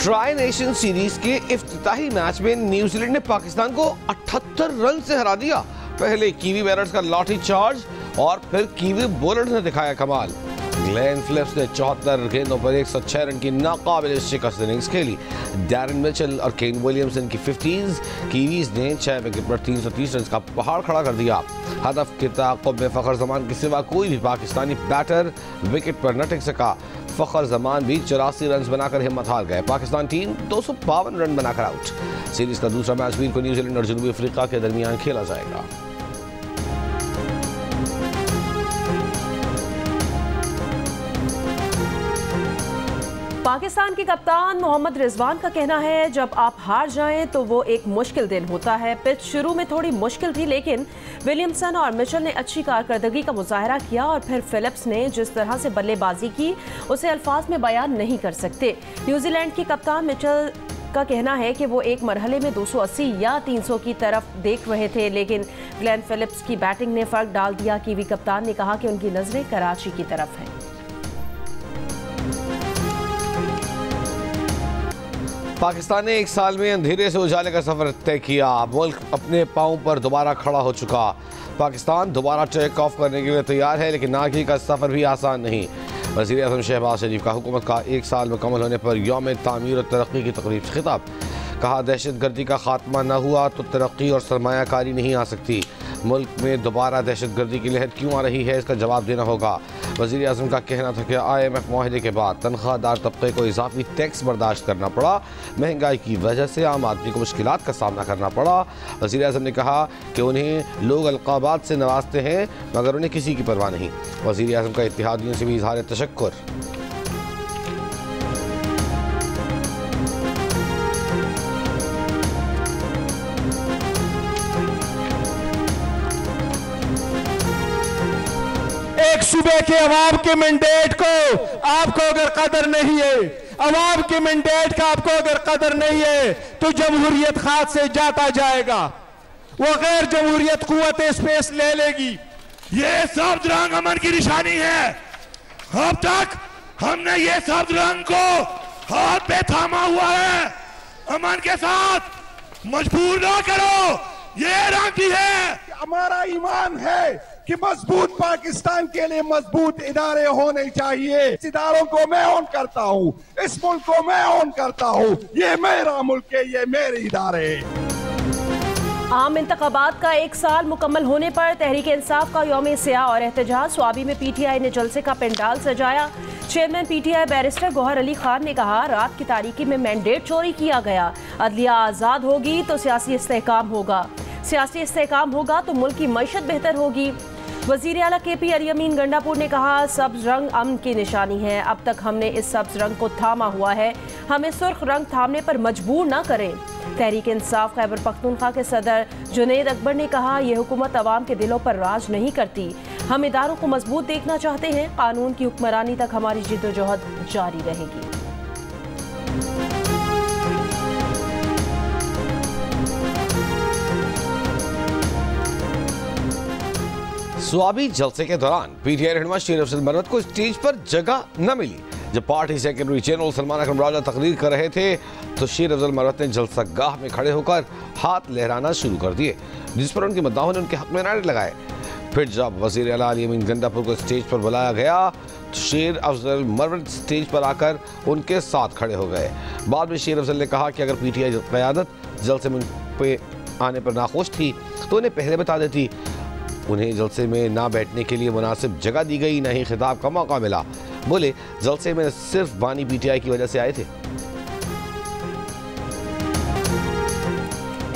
Tri nation series के इफ्तिताही match में New Zealand ने पाकिस्तान को 78 रन से हरा दिया। पहले कीवी बैटर्स का लाठी चार्ज और फिर कीवी बॉलर्स ने दिखाया कमाल। ग्लेन फिलिप्स ने 74 गेंदों पर 106 रन की नाकाबिल शिकस्त इनिंग्स खेली। डैरन मिचेल और केन विलियमसन की 50s। कीवीज ने 6 विकेट पर 330 रन का पहाड़ खड़ा कर दिया। हदफ के ताक़ुब में फ़खर ज़मान के सिवा कोई भी पाकिस्तानी बैटर विकेट पर न टिक सका। फ़खर ज़मान भी 84 रन बनाकर हिम्मत हार गए। पाकिस्तान टीम 252 रन बनाकर आउट। सीरीज का दूसरा मैच वीर को न्यूजीलैंड और जनूबी अफ्रीका के दरमियान खेला जाएगा। पाकिस्तान के कप्तान मोहम्मद रिजवान का कहना है, जब आप हार जाएं तो वो एक मुश्किल दिन होता है। पिच शुरू में थोड़ी मुश्किल थी, लेकिन विलियमसन और मिचेल ने अच्छी कारकर्दगी का मुजाहरा किया और फिर फिलिप्स ने जिस तरह से बल्लेबाजी की उसे अल्फाज में बयान नहीं कर सकते। न्यूजीलैंड के कप्तान मिचेल का कहना है कि वो एक मरहले में 280 या 300 की तरफ देख रहे थे, लेकिन ग्लेन फिलिप्स की बैटिंग ने फर्क डाल दिया। कीवी कप्तान ने कहा कि उनकी नजरें कराची की तरफ हैं। पाकिस्तान ने एक साल में अंधेरे से उजाले का सफर तय किया। मुल्क अपने पांव पर दोबारा खड़ा हो चुका। पाकिस्तान दोबारा टेक ऑफ करने के लिए तैयार है, लेकिन आगे का सफर भी आसान नहीं। वज़ीर आज़म शहबाज शरीफ का हुकूमत का एक साल मुकम्मल होने पर यौम तामीर और तरक्की की तकरीब से खिताब। कहा, दहशत गर्दी का खात्मा न हुआ तो तरक्की और सरमायाकारी नहीं आ सकती। मुल्क में दोबारा दहशत गर्दी की लहर क्यों आ रही है, इसका जवाब देना होगा। वज़ीर आज़म का कहना था कि IMF मुआहदे के बाद तनख्वाहदार तबके को इजाफी टैक्स बर्दाश्त करना पड़ा। महंगाई की वजह से आम आदमी को मुश्किलात का सामना करना पड़ा। वज़ीर आज़म ने कहा कि उन्हें लोग अलक़ाबात से नवाजते हैं मगर उन्हें किसी की परवाह नहीं। वज़ीर आज़म का इत्तेहादियों से भी इज़हार तशक्कुर। एक सूबे के अवाम के मैंडेट को आपको अगर कदर नहीं है, अवाम के मैंडेट का आपको अगर कदर नहीं है, तो जमहूरियत हाथ से जाता जाएगा। वो गैर जमहूरियत कुव्वत स्पेस ले लेगी। ये सब्ज रंग अमन की निशानी है। अब तक हमने ये सब्ज रंग को हाथ पे थामा हुआ है। अमन के साथ मजबूर ना करो, ये रंग भी है। हमारा ईमान है कि मजबूत पाकिस्तान के लिए मजबूत इदारे होने चाहिए। इस इदारों को मैं ऑन करता हूँ, इस मुल्क को मैं ऑन करता हूँ। ये मेरा मुल्क है, ये मेरे इदारे हैं। आम इंतखाबात का एक साल मुकम्मल होने पर तहरीक इंसाफ का यौम सियाह और एहतजाज। स्वाबी में PTI ने जलसे का पेंडाल सजाया। Chairman PTI barrister Gauhar Ali Khan ने कहा, रात की तारीकी में मैंडेट चोरी किया गया। अदलिया आज़ाद होगी तो सियासी इस्तेहकाम होगा, सियासी इस्तेहकाम होगा तो मुल्क की मईशत बेहतर होगी। वज़ीर आला KP अरियमीन गंडापुर ने कहा, सब्ज रंग अमन की निशानी है। अब तक हमने इस सब्ज रंग को थामा हुआ है, हमें सुर्ख रंग थामने पर मजबूर ना करें। तहरीक इंसाफ खैबर पख्तूनख्वा के सदर जुनैद अकबर ने कहा, यह हुकूमत अवाम के दिलों पर राज नहीं करती। हम इदारों को मजबूत देखना चाहते हैं। कानून की हुक्मरानी तक हमारी जिद्दोजहद जारी रहेगी। स्वाबी जलसे के दौरान PTI रहनुमा शेर अफजल मरवत को स्टेज पर जगह न मिली। जब पार्टी सेक्रेटरी जनरल सलमान अकरम राजा तकरीर कर रहे थे तो शेर अफजल मरवत ने जलसा गाह में खड़े होकर हाथ लहराना शुरू कर दिए, जिस पर उनके मद्दाहों ने उनके हक में नारे लगाए। फिर जब वज़ीर आला अरियमीन गंडापुर को स्टेज पर बुलाया गया तो शेर अफजल मरवत स्टेज पर आकर उनके साथ खड़े हो गए। बाद में शेर अफजल ने कहा कि अगर PTI क़यादत जलसे में पे आने पर नाखुश थी तो उन्हें पहले बता देती। उन्हें जलसे में ना बैठने के लिए मुनासिब जगह दी गई, ना ही खिताब का मौका मिला। बोले, जलसे में सिर्फ बानी PTI की वजह से आए थे।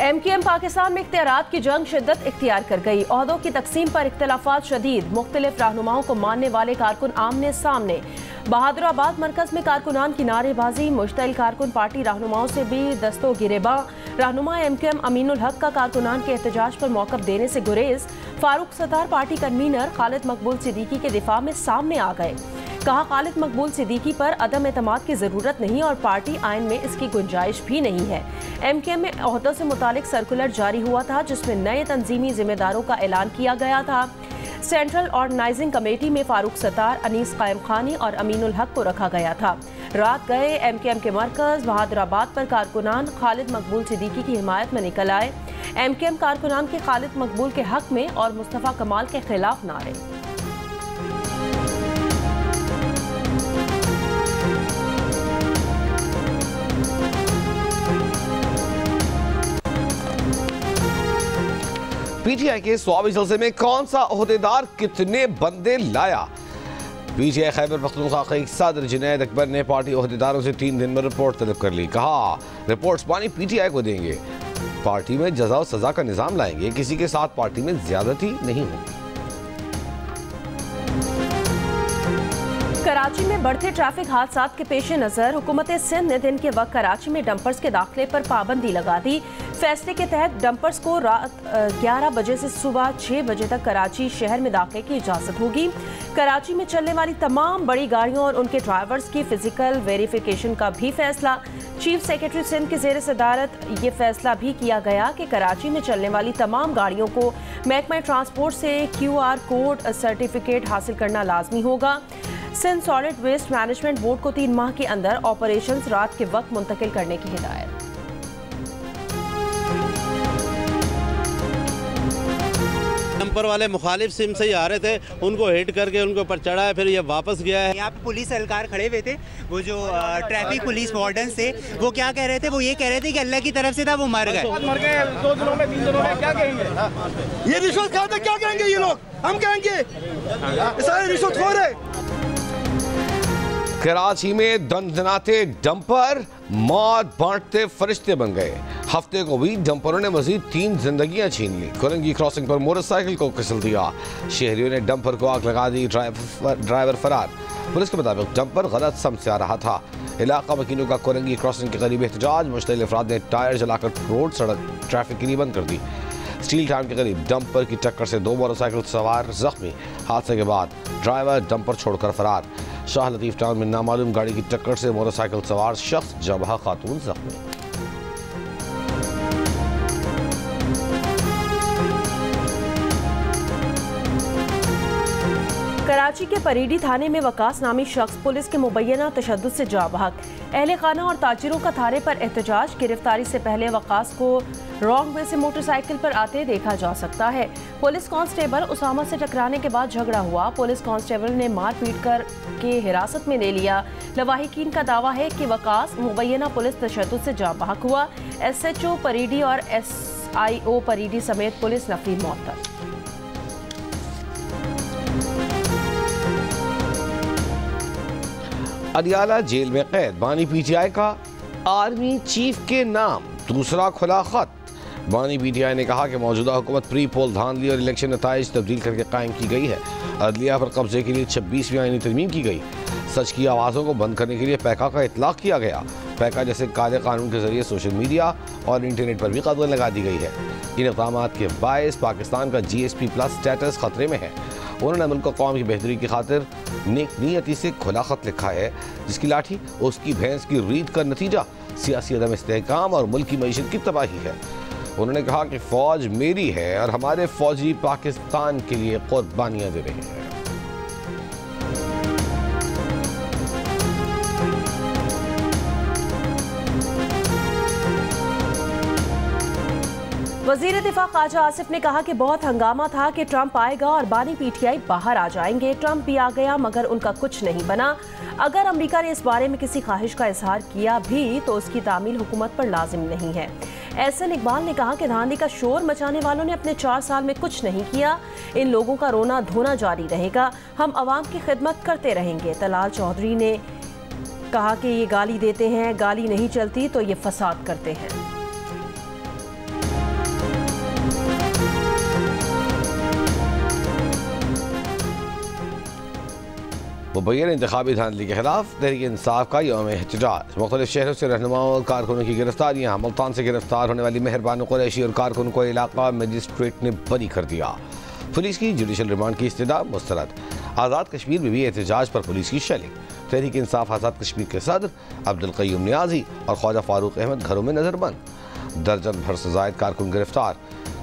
MKM पाकिस्तान में इख्तियारात की जंग शिद्दत इख्तियार कर गई। ओहदों की तकसीम पर इख्तिलाफात शदीद। मुख्तलिफ रहनुमाओं को मानने वाले कारकुन आमने सामने। बहादुराबाद मरकज में कारकुनान की नारेबाजी। मुश्तइल कारकुन पार्टी रहनुमाओं से भी दस्तो गिरेबा। रहनुमा MKM अमीनुल हक का कारकुनान के एहतजाज पर मौक़िफ़ देने से गुरेज। फारूक सत्तार पार्टी कन्वीनर खालिद मकबूल सिद्दीकी के दिफा में सामने आ गए। कहा, खालिद मकबूल सिद्दीकी पर अदम एतमाद की ज़रूरत नहीं और पार्टी आइन में इसकी गुंजाइश भी नहीं है। MKM में ओहदों से मुतालिक सर्कुलर जारी हुआ था, जिसमें नए तंजीमी जिम्मेदारों का ऐलान किया गया था। सेंट्रल ऑर्गेनाइजिंग कमेटी में फारूक सत्तार, अनीस कायम खानी और अमीनुल हक को रखा गया था। रात गए MKM के मरकज बहादुराबाद पर कारकुनान खालिद मकबूल सिद्दीकी की हिमायत में निकल आए। MKM कारकुनान के खालिद मकबूल के हक में और मुस्तफ़ा कमाल के खिलाफ नारे। PTI के स्वाबी जलसे में कौन सा ओहदेदार कितने बंदे लाया? PTI खैबर पख्तूनख्वा के सदर जुनैद अकबर ने पार्टी ओहदेदारों से 3 दिन में रिपोर्ट तलब कर ली। कहा रिपोर्ट्स पानी PTI को देंगे, पार्टी में जजा और सजा का निजाम लाएंगे, किसी के साथ पार्टी में ज्यादती नहीं होगी। कराची में बढ़ते ट्रैफिक हादसात के पेश नज़र हुकूमत सिंध ने दिन के वक्त कराची में डंपर्स के दाखिले पर पाबंदी लगा दी। फैसले के तहत डंपर्स को रात 11 बजे से सुबह 6 बजे तक कराची शहर में दाखिले की इजाज़त होगी। कराची में चलने वाली तमाम बड़ी गाड़ियों और उनके ड्राइवर्स की फिजिकल वेरिफिकेशन का भी फैसला। चीफ सेक्रेटरी सिंध के ज़ेर सदारत ये फैसला भी किया गया कि कराची में चलने वाली तमाम गाड़ियों को महकमा ट्रांसपोर्ट से QR कोड सर्टिफिकेट हासिल करना लाजमी होगा। Sindh solid waste management board को 3 माह के अंदर ऑपरेशंस रात के वक्त मुंतकिल करने की हिदायत। डंपर वाले मुखालिफ सिम से ही आ रहे थे, उनको हिट करके उनको पर चढ़ा है, फिर ये वापस गया है। यहाँ पे पुलिस एहलकार खड़े हुए थे, वो जो ट्रैफिक पुलिस वार्डन थे, वो क्या कह रहे थे? वो ये कह रहे थे कि अल्लाह की तरफ से था, वो मर गए। 2 दिनों में 3 दिनों में क्या कहेंगे? ये रिश्वत खाते क्या कहेंगे ये लोग? हम कहेंगे सारे रिश्वतखोर है। कराची में दंदनाते डंपर मौत बांटते फरिश्ते बन गए। हफ्ते को भी डंपरों ने मजीद 3 जिंदगियां छीन ली। कोरंगी क्रॉसिंग पर मोटरसाइकिल को कुचल दिया, शहरियों ने डंपर को आग लगा दी, ड्राइवर फरार। पुलिस के मुताबिक डंपर गलत समत से आ रहा था। इलाका वकीलों का कोरंगी क्रॉसिंग के करीब एहतजाज, मुश्तइल अफराद ने टायर जलाकर रोड सड़क ट्रैफिक के लिए बंद कर दी। स्टील टाउन के करीब डंपर की टक्कर से 2 मोटरसाइकिल सवार जख्मी। हादसे के बाद ड्राइवर डंपर छोड़कर फरार। शाह लतीफ टाउन में नामालूम गाड़ी की टक्कर से मोटरसाइकिल सवार शख्स जबहा खातून जख्मी। कराची के परीडी थाने में वकास नामी शख्स पुलिस के मुबैना तशद्दुद से जा बहक। अहले खाना और ताजिरों का थाने पर एहतजाज। गिरफ्तारी से पहले वकास को रॉन्ग वे से मोटरसाइकिल पर आते देखा जा सकता है। पुलिस कांस्टेबल उसामा से टकराने के बाद झगड़ा हुआ, पुलिस कांस्टेबल ने मार पीट कर के हिरासत में ले लिया। लवाहिकीन का दावा है कि वकास मुबैना पुलिस तशद्दुद से जा बहक हुआ। SHO परीडी और SIO परीडी समेत पुलिस नफरी मौत। अडियाला जेल में कैद, बानी PTI का आर्मी चीफ के नाम दूसरा खुला खत। बानी PTI ने कहा कि मौजूदा हुकूमत प्री पोल धांधली और इलेक्शन नताइज तब्दील करके कायम की गई है। अदलिया पर कब्जे के लिए 26वीं आईनी तरमीम की गई। सच की आवाज़ों को बंद करने के लिए पैका का इतलाक किया गया। पैका जैसे काले कानून के जरिए सोशल मीडिया और इंटरनेट पर भी कदम लगा दी गई है। इन इक़दाम के बायस पाकिस्तान का GSP+ स्टेटस खतरे में है। उन्होंने मुल्क को कौम की बेहतरी की खातिर नेक नीयती से खुला खत लिखा है, जिसकी लाठी उसकी भैंस की रीत का नतीजा सियासी अदम इस्तेहकाम और मुल्क की मईशत की तबाही है। उन्होंने कहा कि फौज मेरी है और हमारे फौजी पाकिस्तान के लिए कुर्बानियां दे रहे हैं। वज़ीर दिफा ख्वाजा आसिफ ने कहा कि बहुत हंगामा था कि ट्रंप आएगा और बानी PTI बाहर आ जाएंगे। ट्रंप भी आ गया मगर उनका कुछ नहीं बना। अगर अमेरिका ने इस बारे में किसी ख्वाहिश का इजहार किया भी तो उसकी तामील हुकूमत पर लाजिम नहीं है। एहसन इकबाल ने कहा कि धांधली का शोर मचाने वालों ने अपने 4 साल में कुछ नहीं किया। इन लोगों का रोना धोना जारी रहेगा। हम आवाम की खिदमत करते रहेंगे। तलाल चौधरी ने कहा कि ये गाली देते हैं, गाली नहीं चलती तो ये फसाद करते हैं। मुबैन इंतखाबी धांधली के खिलाफ तहरीक इंसाफ का यौम एहतजाज। मुख्तलिफ शहरों से रहनुमाओं और कारकुनों की गिरफ्तारियाँ। मुल्तान से गिरफ्तार होने वाली मेहरबान कुरैशी और कारकुन को इलाका मजिस्ट्रेट ने बरी कर दिया। पुलिस की जुडिशल रिमांड की इस्तदा मुस्तरद। आज़ाद कश्मीर में भी एहतजाज पर पुलिस की शेलिंग। तहरीक इंसाफ आज़ाद कश्मीर के सदर अब्दुल क़य्यूम नियाज़ी और ख्वाजा फारूक अहमद घरों में नजरबंद। दर्जन भर से ज़ायद कारकुन गिरफ्तार।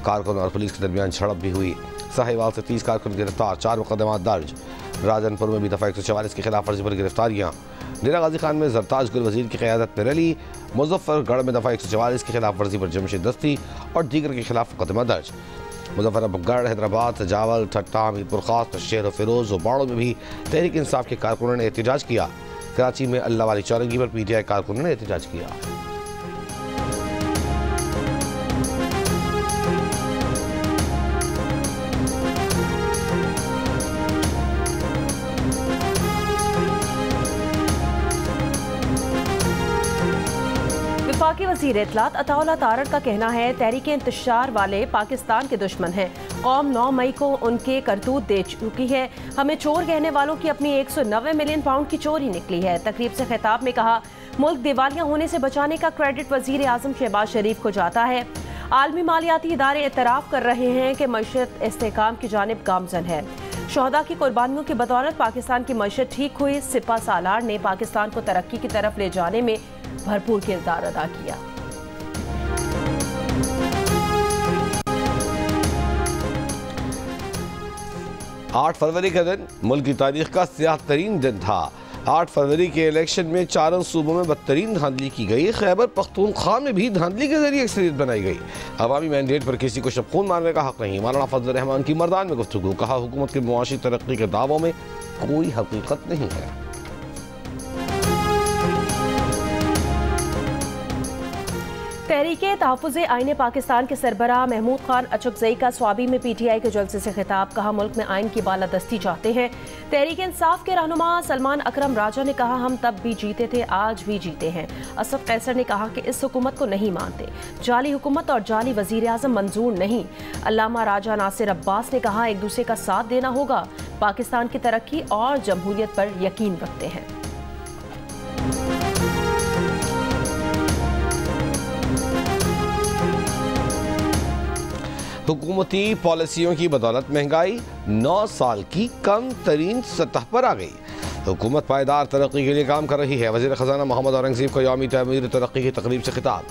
कारकुन और पुलिस के दरमियान झड़प भी हुई। साहिवाल से 30 कारकुन गिरफ्तार, 4 मुकदमा दर्ज। राजनपुर में भी दफ़ा 144 की खिलाफ वर्जी पर गिरफ्तारियाँ। डेरा गाजी खान में जरताज गुल वजीर की क़यादत में रैली, मुजफ्फरगढ़ में दफ़ा 144 की खिलाफ वर्जी पर जमशेद दस्ती और दीगर के खिलाफ मुकदमा दर्ज। मुजफ्फरगढ़, हैदराबाद, जावल, ठट्टा, मीरपुर खास, शहर फिरोज और बाड़ों में भी तहरीक इंसाफ के कारकुनों ने एहतजाज किया। कराची में अल्लाह वाली चौरंगी पर PTI कारकुनों ने एहतजाज किया। वफाकी वज़ीर इत्तलात अताउल्लाह तारड़ का कहना है तहरीक इंतशार वाले पाकिस्तान के दुश्मन हैं। कौम 9 मई को उनके करतूत दे चुकी है। हमें चोर कहने वालों की अपनी 190 मिलियन पाउंड की चोरी निकली है। तकरीब से खिताब में कहा, मुल्क दिवालिया होने से बचाने का क्रेडिट वज़ीर आज़म शहबाज शरीफ को जाता है। आलमी मालियाती इदारे एतराफ़ कर रहे हैं कि मईशत इस्तेहकाम की जानिब गामज़न है। शहदा की कुर्बानियों की बदौलत पाकिस्तान की मईशत ठीक हुई। सिपा सालार ने पाकिस्तान को तरक्की की तरफ ले जाने में भरपूर किरदार अदा किया। आठ फरवरी का दिन मुल्क की तारीख का स्याह तरीन दिन था। 8 फरवरी के इलेक्शन में 4 सूबों में बदतरीन धांधली की गई। खैबर पख्तूनख्वा में भी धांधली के जरिए अक्सरियत बनाई गई। अवामी मैंडेट पर किसी को शब खून मारने का हक नहीं। मौलाना फजल रहमान की मर्दान में गुफ्तगू। कहा, हुकूमत के मुआशी तरक्की के दावों में कोई हकीकत नहीं है। तहरीके तहफ़्फ़ुज़े आईन पाकिस्तान के सरबराह महमूद खान अचकज़ई का स्वाबी में PTI के जलसे से खिताब। कहा, मुल्क में आइन की बालादस्ती चाहते हैं। तहरीक इंसाफ के रहनुमा सलमान अकरम राजा ने कहा, हम तब भी जीते थे, आज भी जीते हैं। असद कैसर ने कहा कि इस हुकूमत को नहीं मानते। जाली हुकूमत और जाली वज़ीर आज़म मंजूर नहीं। अल्लामा राजा नासिर अब्बास ने कहा, एक दूसरे का साथ देना होगा। पाकिस्तान की तरक्की और जमहूरियत पर यकीन रखते हैं। हुकूमती पॉलिसियों की बदौलत महंगाई 9 साल की कम तरीन सतह पर आ गई। हुकूमत पायदार तरक्की के लिए काम कर रही है। वज़ीर ख़ज़ाना मोहम्मद औरंगज़ेब को यौमी तमीर तरक्की की तकरीब से खिताब।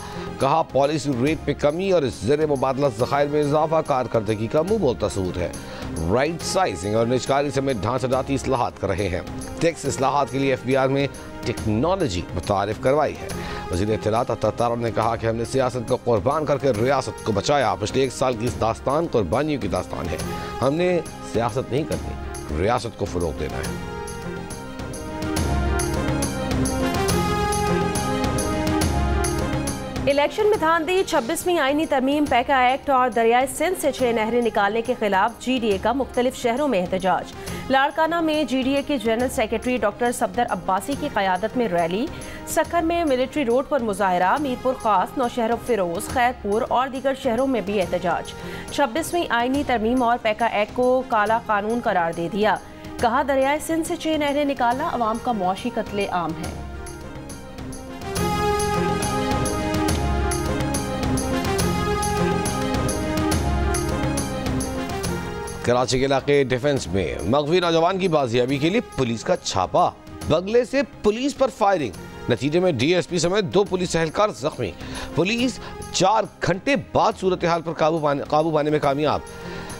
कहा, पॉलिसी रेट में कमी और ज़र मुबादला ज़खायर में इजाफा कारकर्दगी का मुँह बोलता सबूत है। राइट साइजिंग और निजकारी समेत ढांचागती इस्लाहात कर रहे हैं। टैक्स इस्लाहात के लिए FBR में टेक्नोलॉजी मुतारिफ करवाई है। वज़ीर इत्तलात अताउल्लाह ने कहा कि हमने सियासत को कुर्बान करके रियासत को बचाया। पिछले 1 साल की इस दास्तान कुर्बानियों की दास्तान है। हमने सियासत नहीं करनी, रियासत को फ़रोग़ देना है। इलेक्शन में धांधली, 26वीं आईनी तरमीम, पैका एक्ट और दरियाए सिंध से 6 नहरें निकालने के खिलाफ GDA का मुख्तलिफ शहरों में एहतजाज। लाड़काना में GDA के general secretary doctor Safdar Abbasi की क़यादत में रैली। सक्खर में मिलिट्री रोड पर मुजाहरा। मीरपुर खास, नौशहर फिरोज, खैरपुर और दीगर शहरों में भी एहतजाज। 26वीं आईनी तरमीम और पैका एक्ट को काला कानून करार दे दिया। कहा, दरियाए सिंध से 6 नहरें निकालना अवाम का मुआशी कत्ले आम है। कराची के इलाके डिफेंस में मगवी नौजवान की बाजियाबी के लिए पुलिस का छापा। बगले से पुलिस पर फायरिंग, नतीजे में DSP समेत 2 पुलिस एहलकार जख्मी। पुलिस 4 घंटे बाद सूरत हाल पर काबू पाने में कामयाब।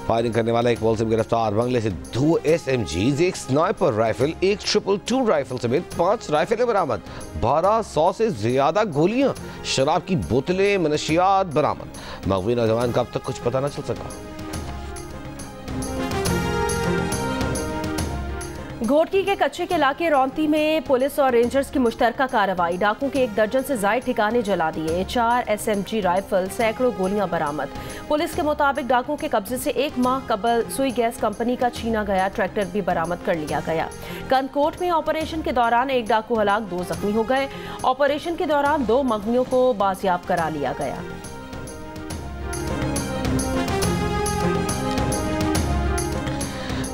फायरिंग करने वाला एक मुलजिम गिरफ्तार। बंगले से 2 SMGs, एक स्नाइपर राइफल, एक 222 राइफल समेत 5 राइफलें बरामद। 1200 से ज्यादा गोलियां, शराब की बोतलें, मनशियात बरामद। मगवी नौजवान का अब तक कुछ पता न चल सका। घोटकी के कच्चे के इलाके रौंती में पुलिस और रेंजर्स की मुश्तरका कार्रवाई। डाकू के 1 दर्जन से ज़ायद ठिकाने जला दिए। 4 SMG राइफल, सैकड़ों गोलियां बरामद। पुलिस के मुताबिक डाकू के कब्जे से 1 माह कबल सुई गैस कंपनी का छीना गया ट्रैक्टर भी बरामद कर लिया गया। कनकोट में ऑपरेशन के दौरान 1 डाकू हलाक, 2 जख्मी हो गए। ऑपरेशन के दौरान 2 मगनियों को बाजियाब करा लिया गया।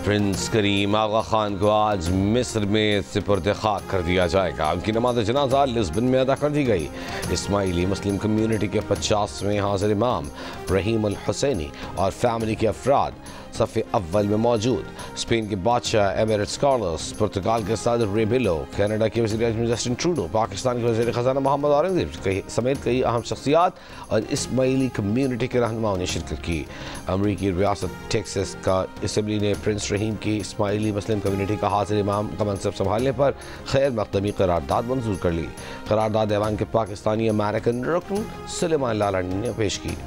प्रिंस करीम आगा खान को आज मिस्र में सिपुर्द खाक कर दिया जाएगा। उनकी नमाज जनाजा लिस्बन में अदा कर दी गई। इस्माइली मुस्लिम कम्युनिटी के 50वें हाज़िर इमाम रहीम अल हुसैनी और फैमिली के अफराद सफ़े अव्वल में मौजूद। स्पेन के बादशाह एमिरेट्स कार्लोस, पुर्तगाल के सदर रेबेलो, कनाडा के वज़ीर-ए-आज़म जस्टिन ट्रूडो, पाकिस्तान के वज़ीर ख़ज़ाना मोहम्मद औरंगज़ेब समेत कई अहम शख्सियात और इस्माइली कम्यूनिटी के रहनुमाओं ने शिरकत की। अमरीकी रियासत टेक्सास का असम्बली ने प्रिंस रहीम की इस्माइली मुस्लिम कम्यूनिटी का हाज़िर इमाम का मनसब संभालने पर खैर मक़दमी करारदाद मंजूर कर ली। करारदाद ऐवान के पाकिस्तानी अमेरिकन रुकन सुलेमान लालनी ने पेश की।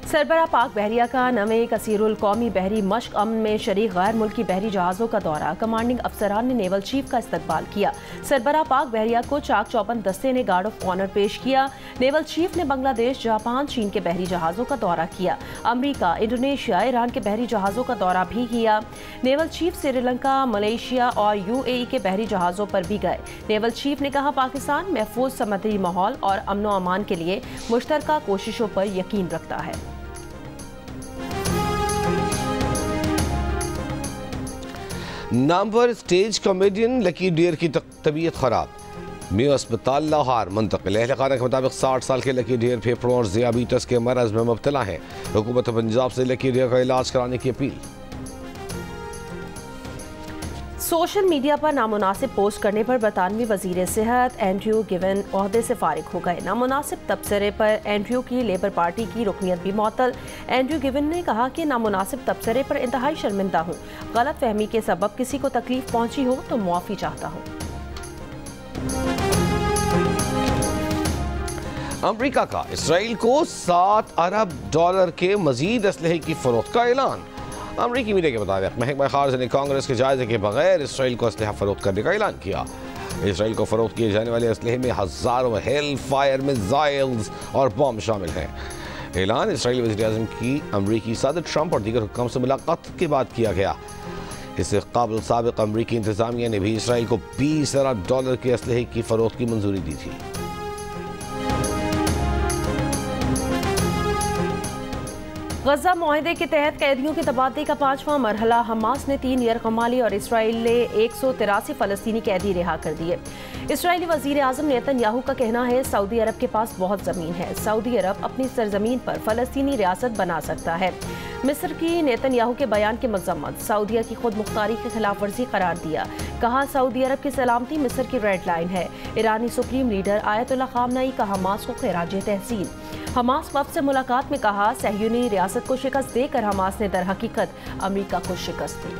सरबराह पाक बहरिया का नवे कसीरुल कौमी बहरी मश्क अमन में शरीक गैर मुल्की बहरी जहाज़ों का दौरा। कमांडिंग अफसरान ने नेवल चीफ का इस्तकबाल किया। सरबराह पाक बहरिया को चाक चौबंद दस्ते ने गार्ड ऑफ ऑनर पेश किया। नेवल चीफ ने बांग्लादेश, जापान, चीन के बहरी जहाज़ों का दौरा किया। अमरीका, इंडोनेशिया, ईरान के बहरी जहाज़ों का दौरा भी किया। नेवल चीफ श्रीलंका, मलेशिया और UAE के बहरी जहाज़ों पर भी गए। नेवल चीफ ने कहा, पाकिस्तान महफूज समुद्री माहौल और अमनो अमान के लिए मुश्तरका कोशिशों पर यकीन रखता है। नामवर स्टेज कॉमेडियन लकी डेयर की तबीयत खराब। मेयो अस्पताल लाहौर मुंतकिल। अहल खाना के मुताबिक 60 साल के लकी डेयर फेफड़ों और ज़ियाबीतस के मरज़ में मुब्तला है। हुकूमत पंजाब से लकी डेयर का इलाज कराने की अपील। सोशल मीडिया पर नामुनासिब पोस्ट करने पर बरतानवी वज़ीर सेहत एंड्रयू गिवन ओहदे से फारिग हो गए। नामुनासिब तबसरे पर एंड्रयू की लेबर पार्टी की रुकनियत भी मुअत्तल। एंड्रयू गिवन ने कहा कि नामुनासिब तबसरे पर इंतहाई शर्मिंदा हूँ। गलत फहमी के सबब किसी को तकलीफ पहुँची हो तो मुआफ़ी चाहता हूँ। अमरीका का इसराइल को $7 अरब के मजीद असलहे की फरोख्त का ऐलान। अमरीकी मीडिया के मुताबिक महकमा खारजा ने कांग्रेस के जायजे के बगैर इसराइल को असलहा फरोख्त करने का ऐलान किया। इसराइल को फरोख्त किए जाने वाले असलहे में हज़ारों हेल फायर मिसाइल्स और बम शामिल हैं। ऐलान इसराइली वज़ीर-ए-आज़म की अमरीकी सदर ट्रंप और दीगर हुक्काम से मुलाकात के बाद किया गया। इससे काबिल साबिक़ अमरीकी इंतज़ामिया ने भी इसराइल को $20 अरब के असलहे की फरोख्त की मंजूरी दी थी। गजा मुआहदे के तहत कैदियों के तबादले का 5वां मरहला। हमास ने 3 यरगमाली और इसराइल ने 183 फ़लस्तीनी कैदी रिहा कर दिए। इसराइली वज़ीर-ए-आज़म नेतन्याहू का कहना है, सऊदी अरब के पास बहुत ज़मीन है। सऊदी अरब अपनी सरजमीन पर फ़लस्तीनी रियासत बना सकता है। मिस्र की नेतन्याहू के बयान की मज़म्मत। सऊदीया की खुद मुख्तारी की खिलाफ वर्जी करार दिया। कहा, सऊदी अरब की सलामती मिस्र की रेड लाइन है। ईरानी सुप्रीम लीडर आयतुल्लाह ख़ामनेई का हमास को खिराज तहसीन। हमास वफ़द से मुलाकात में कहा, सहयूनी रियासत को शिकस्त देकर हमास ने दर हकीकत अमरीका को शिकस्त दी।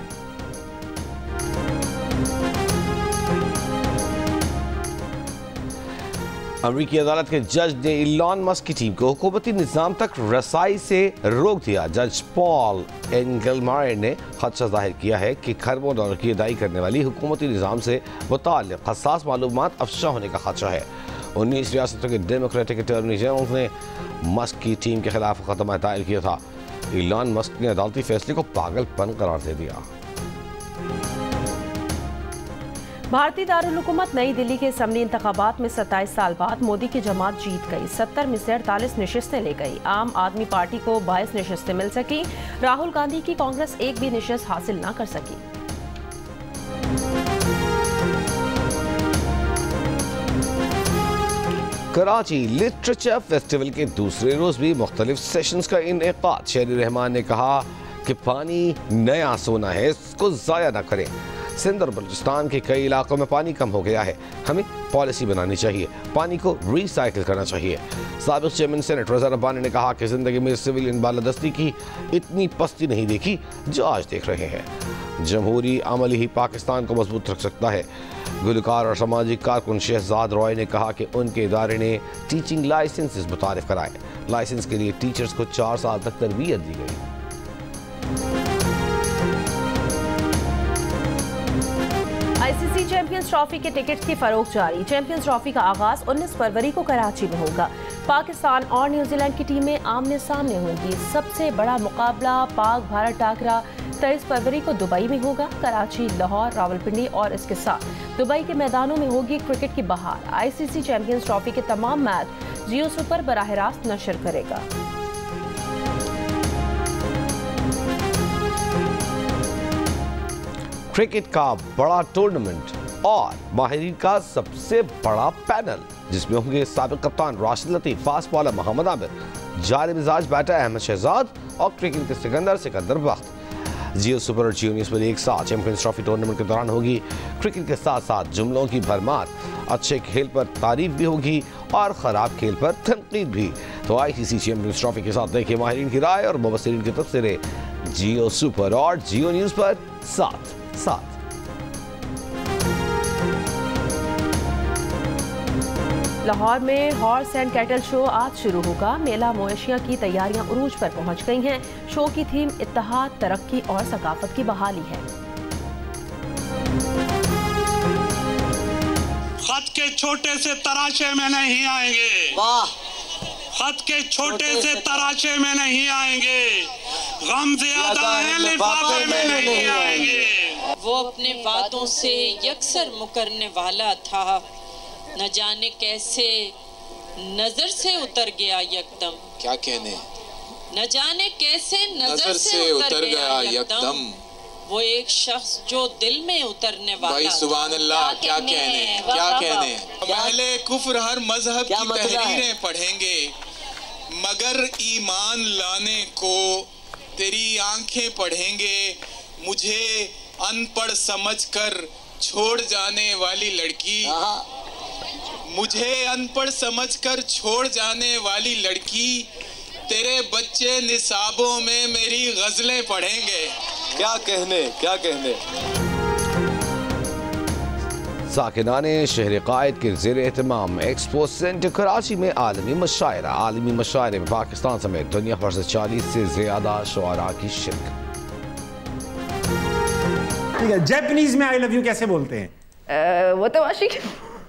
अमरीकी अदालत के जज ने इलॉन मस्क की टीम को हुकूमती निज़ाम तक रसाई से रोक दिया। जज पॉल एंगलमायर ने खदशा जाहिर किया है कि खरबों डॉलर की अदाई करने वाली हुकूमती निज़ाम से मुताल्लिक़ हसास मालूमात अफशा होने का खदशा है। 19 रियासतों के डेमोक्रेटिक अटॉर्नी जनरल ने मस्क की टीम के खिलाफ मुकदमा दायर किया था। इलॉन मस्क ने अदालती फैसले को पागलपन करार दे दिया। भारतीय दारुल हुकूमत नई दिल्ली के असम्बली इंतखाबात में 27 साल बाद मोदी की जमात जीत गई। 70 में से 48 नशिस्तें ले गई। आम आदमी पार्टी को 22 नशिस्तें मिल सकी। राहुल गांधी की कांग्रेस एक भी नशिस्त हासिल न कर सकी। कराची लिटरेचर फेस्टिवल के दूसरे रोज भी मुख्तलिफ सेशंस का इनेकाद। शहरी रहमान ने कहा कि पानी नया सोना है, इसको ज़ाया न करें। सिंध और बलूचिस्तान के कई इलाकों में पानी कम हो गया है। हमें पॉलिसी बनानी चाहिए, पानी को रिसाइकिल करना चाहिए। साबिक़ चेयरमैन सेनेट रज़ा रब्बानी ने कहा कि ज़िंदगी में सिविलियन बालादस्ती की इतनी पस्ती नहीं देखी जो आज देख रहे हैं। जमहूरी अमल ही पाकिस्तान को मजबूत रख सकता है। गुलकार और सामाजिक कारकुन शहजाद रॉय ने कहा कि उनके इदारे ने टीचिंग लाइसेंसेस मुतारिफ कराए। लाइसेंस के लिए टीचर्स को 4 साल तक तरबियत दी गई। आईसीसी चैंपियंस ट्रॉफी के टिकट्स की फरोख्त जारी। चैंपियंस ट्रॉफी का आगाज 19 फरवरी को कराची में होगा। पाकिस्तान और न्यूजीलैंड की टीमें आमने सामने होंगी। सबसे बड़ा मुकाबला पाक भारत टाकरा 23 फरवरी को दुबई में होगा। कराची, लाहौर, रावलपिंडी और इसके साथ दुबई के मैदानों में होगी क्रिकेट की बहार। आईसीसी चैंपियंस ट्रॉफी के तमाम मैच जियो सुपर बराह रास्त नशर करेगा। क्रिकेट का बड़ा टूर्नामेंट और माहिरीन का सबसे बड़ा पैनल, जिसमें होंगे साबिक़ कप्तान राशिद लतीफ़, फास्ट बॉलर मोहम्मद आमिर, जारी मिजाज बैटर अहमद शहजाद और क्रिकेट के सिकंदर बख्त। जियो सुपर और जियो न्यूज़ पर एक साथ चैंपियंस ट्रॉफी टूर्नामेंट के दौरान होगी क्रिकेट के साथ साथ जुमलों की भरमार। अच्छे खेल पर तारीफ भी होगी और ख़राब खेल पर तनकीद भी। तो आईसीसी चैंपियंस ट्रॉफी के साथ देखिए माहिरीन की राय और मुबस्सिरीन के तबसरे जियो सुपर और जियो न्यूज़ पर साथ साथ। लाहौर में हॉर्स एंड कैटल शो आज शुरू होगा। मेला मवेशियां की तैयारियां उरूज पर पहुंच गई हैं। शो की थीम इत्तेहाद, तरक्की और सकाफत की बहाली है। खत के छोटे से तराशे में नहीं आएंगे, वाह, खत के छोटे से तराशे में नहीं आएंगे, गम ज्यादा है लिफाफे में नहीं आएंगे। वो अपने वादों से यकसर मुकरने वाला था, न जाने कैसे नजर से उतर गया यकदम। क्या कहने, न जाने कैसे नजर से उतर गया यकदम। वो एक शख्स जो दिल में उतरने वाला। भाई सुभान अल्लाह, क्या कहने, क्या कहने। पहले कुफ्र हर मजहब की तहरीरें पढ़ेंगे, मगर ईमान लाने को तेरी आंखें पढ़ेंगे। मुझे अनपढ़ समझकर छोड़ जाने वाली लड़की, मुझे अनपढ़ समझकर छोड़ जाने वाली लड़की, तेरे बच्चे निसाबों में मेरी गजलें पढ़ेंगे। क्या कहने, क्या कहने। साकिनाने शहर कायद के ज़ेर एहतमाम एक्सपो सेंटर कराची में आलमी मुशायरा। आलमी मुशायरे में पाकिस्तान समेत दुनिया भर से 40 से ज़्यादा शुआरा की शिरकत। जापानीज में आई लव यू कैसे बोलते हैं? वो तो माशी,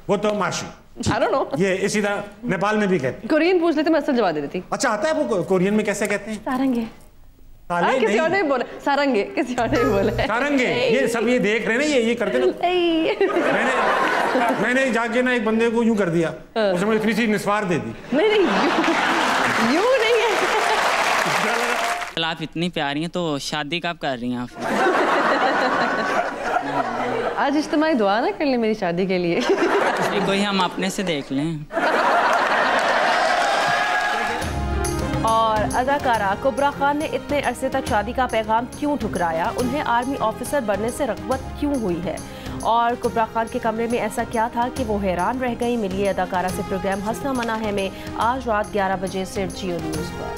वो तो माशी। I don't know। ये इसी तरह नेपाल में भी कहते हैं। कोरियन पूछ लेते, मैं असल जवाब दे देती। अच्छा, आता है वो कोरियन में कैसे कहते हैं? सारंगे। ताले किसी और ने बोला सारंगे, किसी और ने बोला सारंगे। ये सब ये देख रहे हैं, ये करते ना। मैंने जाके ना एक बंदे को यूं कर दिया, उसने मुझे इतनी सी निस्वार दे दी। नहीं यूं नहीं है। आप इतनी प्यारी हैं तो शादी कब कर रही हैं आप? आज इज्तिमाई दुआ ना कर ले मेरी शादी के लिए। कोई हम अपने से देख लें। और अदाकारा कुबरा खान ने इतने अरसे तक शादी का पैगाम क्यों ठुकराया? उन्हें आर्मी ऑफिसर बनने से रग़बत क्यों हुई है? और कुबरा खान के कमरे में ऐसा क्या था कि वो हैरान रह गई? मिलिए अदाकारा से प्रोग्राम हंसना मना है में आज रात 11 बजे सिर्फ जियो न्यूज़ पर।